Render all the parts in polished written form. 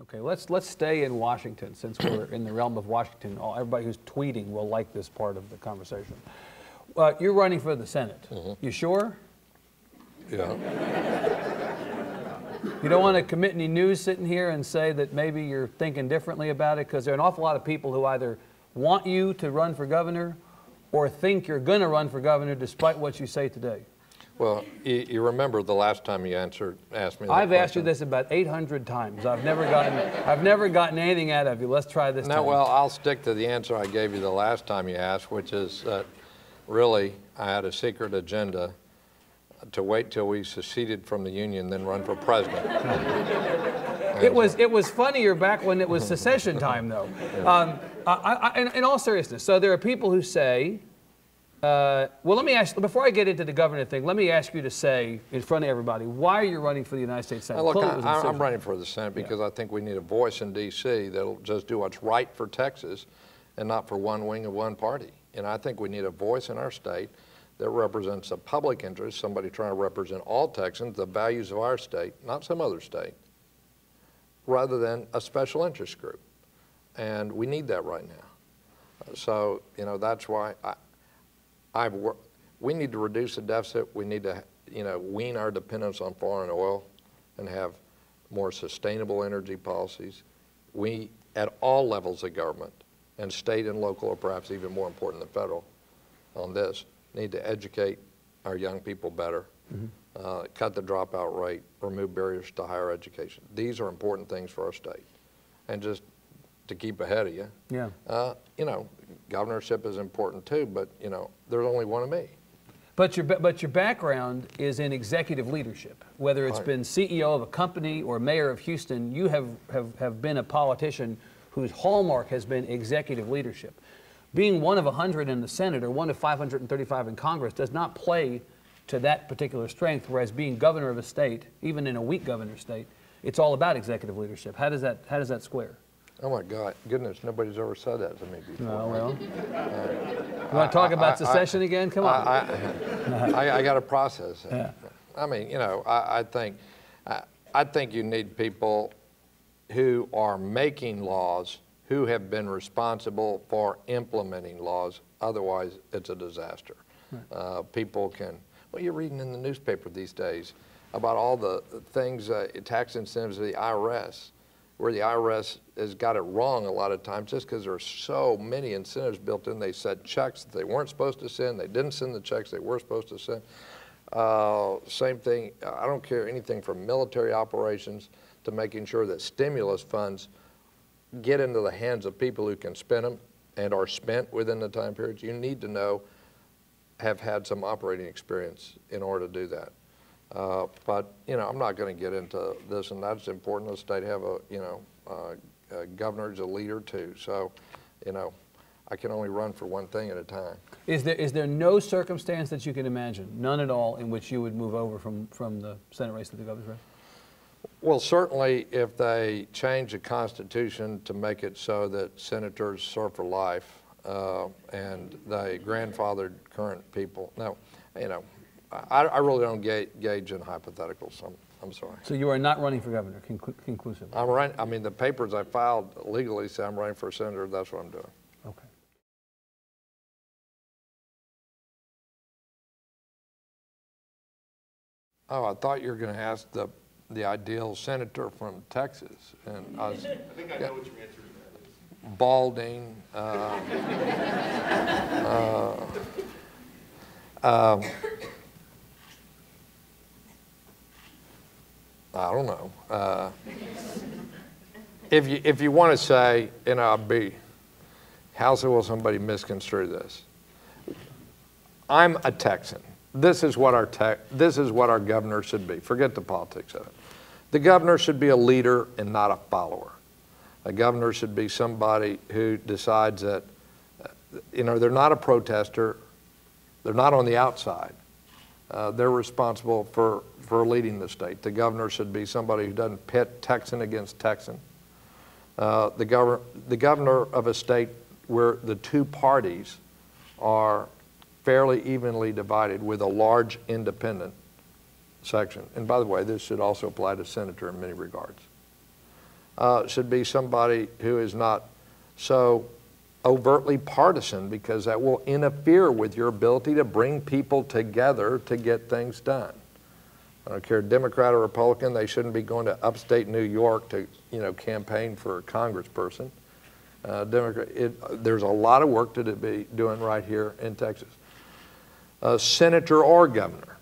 Okay, let's stay in Washington, since we're in the realm of Washington. Everybody who's tweeting will like this part of the conversation. You're running for the Senate. You sure? Yeah. You don't want to commit any news sitting here and say that maybe you're thinking differently about it? Because there are an awful lot of people who either want you to run for governor or think you're going to run for governor despite what you say today. Well, you remember the last time you asked me that I've question. asked you this about 800 times. I've never gotten anything out of you. Let's try this time. Well, I'll stick to the answer I gave you the last time you asked, which is that really I had a secret agenda to wait till we seceded from the Union, then run for president. It was funnier back when it was secession time, though. In all seriousness, so there are people who say, well, let me ask, before I get into the governor thing, let me ask you to say in front of everybody, why are you running for the United States Senate? Look, I'm running for the Senate because I think we need a voice in D.C. that'll just do what's right for Texas and not for one wing of one party. And I think we need a voice in our state that represents the public interest, somebody trying to represent all Texans, the values of our state, not some other state, rather than a special interest group. And we need that right now. So, you know, that's why we need to reduce the deficit. We need to, you know, wean our dependence on foreign oil and have more sustainable energy policies. We, at all levels of government, and state and local, or perhaps even more important than federal on this, need to educate our young people better, cut the dropout rate, remove barriers to higher education. These are important things for our state. And just to keep ahead of you, you know, governorship is important too, but, you know, there's only one of me. But your background is in executive leadership. Whether it's been CEO of a company or mayor of Houston, you have been a politician whose hallmark has been executive leadership. Being one of 100 in the Senate or one of 535 in Congress does not play to that particular strength, whereas being governor of a state, even in a weak governor state, it's all about executive leadership. How does that square? Oh my God, goodness, nobody's ever said that to me before. Oh, well. You want to talk about secession again? Come on. I got to process it. Yeah. I mean, you know, I think you need people who are making laws who have been responsible for implementing laws. Otherwise, it's a disaster. Right. People can, well, you're reading in the newspaper these days about all the things, tax incentives of the IRS, where the IRS has got it wrong a lot of times just because there are so many incentives built in. They sent checks that they weren't supposed to send. They didn't send the checks they were supposed to send. Same thing, I don't care anything from military operations to making sure that stimulus funds get into the hands of people who can spend them and are spent within the time periods. You need to have had some operating experience in order to do that. But, you know, I'm not going to get into this and that's important. The state have a governor as a leader too. So, you know, I can only run for one thing at a time. Is there no circumstance that you can imagine, none at all, in which you would move over from the Senate race to the governor's race? Well, certainly if they change the Constitution to make it so that senators serve for life and they grandfathered current people. Now, you know, I really don't gauge in hypotheticals. I'm sorry. So you are not running for governor, conclusively? I'm running. I mean, the papers I filed legally say I'm running for senator. That's what I'm doing. Okay. Oh, I thought you were going to ask the ideal senator from Texas, and I think I know what your answer to that is. Balding. I don't know. If you want to say, you know, how will somebody misconstrue this? I'm a Texan. This is what our governor should be. Forget the politics of it. The governor should be a leader and not a follower. A governor should be somebody who decides that, you know, they're not a protester. They're not on the outside. They're responsible for leading the state. The governor should be somebody who doesn't pit Texan against Texan. The governor of a state where the two parties are fairly evenly divided with a large independent section. And by the way, this should also apply to senator in many regards. should be somebody who is not so overtly partisan, because that will interfere with your ability to bring people together to get things done. I don't care, Democrat or Republican, they shouldn't be going to upstate New York to, campaign for a congressperson. There's a lot of work to be doing right here in Texas. Senator or governor,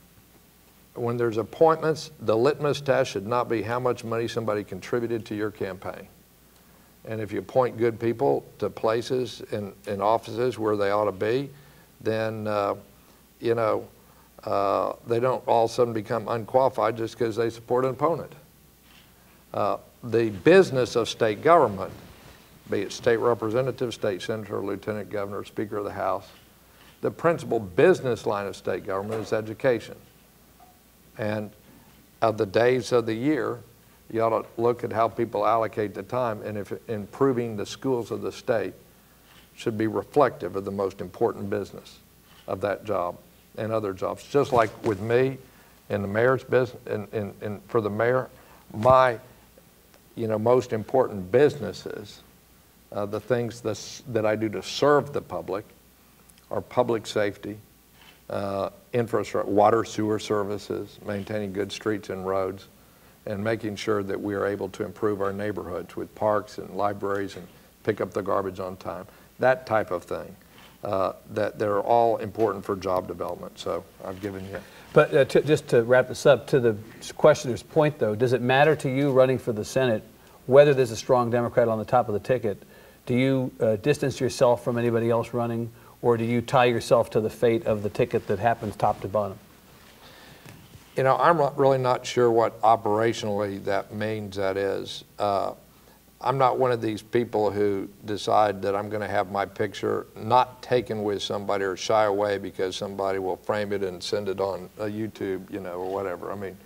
when there's appointments, the litmus test should not be how much money somebody contributed to your campaign. And if you appoint good people to places in offices where they ought to be, then, they don't all of a sudden become unqualified just because they support an opponent. The business of state government, be it state representative, state senator, lieutenant governor, speaker of the House, the principal business line of state government is education. And of the days of the year, you ought to look at how people allocate the time, and if improving the schools of the state should be reflective of the most important business of that job and other jobs. Just like with me in the mayor's business, and for the mayor, my most important businesses, the things that I do to serve the public, are public safety, infrastructure, water, sewer services, maintaining good streets and roads, and making sure that we are able to improve our neighborhoods with parks and libraries and pick up the garbage on time. That type of thing, that they're all important for job development. So I've given you. But just to wrap this up, to the questioner's point though, does it matter to you running for the Senate whether there's a strong Democrat on the top of the ticket? Do you distance yourself from anybody else running, or do you tie yourself to the fate of the ticket that happens top to bottom? I'm really not sure what operationally that means that is. I'm not one of these people who decide that I'm going to have my picture not taken with somebody or shy away because somebody will frame it and send it on YouTube, or whatever. I mean,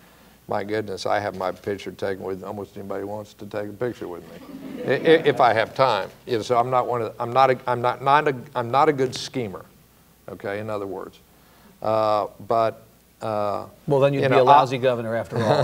my goodness, I have my picture taken with almost anybody who wants to take a picture with me, if I have time. So I'm not one of. I'm not a good schemer. Okay, in other words, but. Well, then you'd be a lousy governor after all.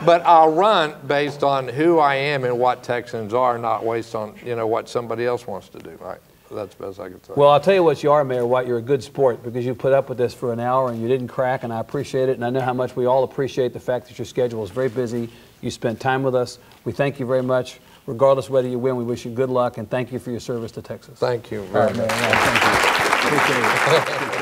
But I'll run based on who I am and what Texans are, not based on what somebody else wants to do. Right? That's the best I can say. Well, I'll tell you what you are, Mayor White. You're a good sport because you put up with this for an hour and you didn't crack, and I appreciate it. And I know how much we all appreciate the fact that your schedule is very busy. You spent time with us. We thank you very much. Regardless whether you win, we wish you good luck and thank you for your service to Texas. Thank you very much. Mayor, thank you. Appreciate it.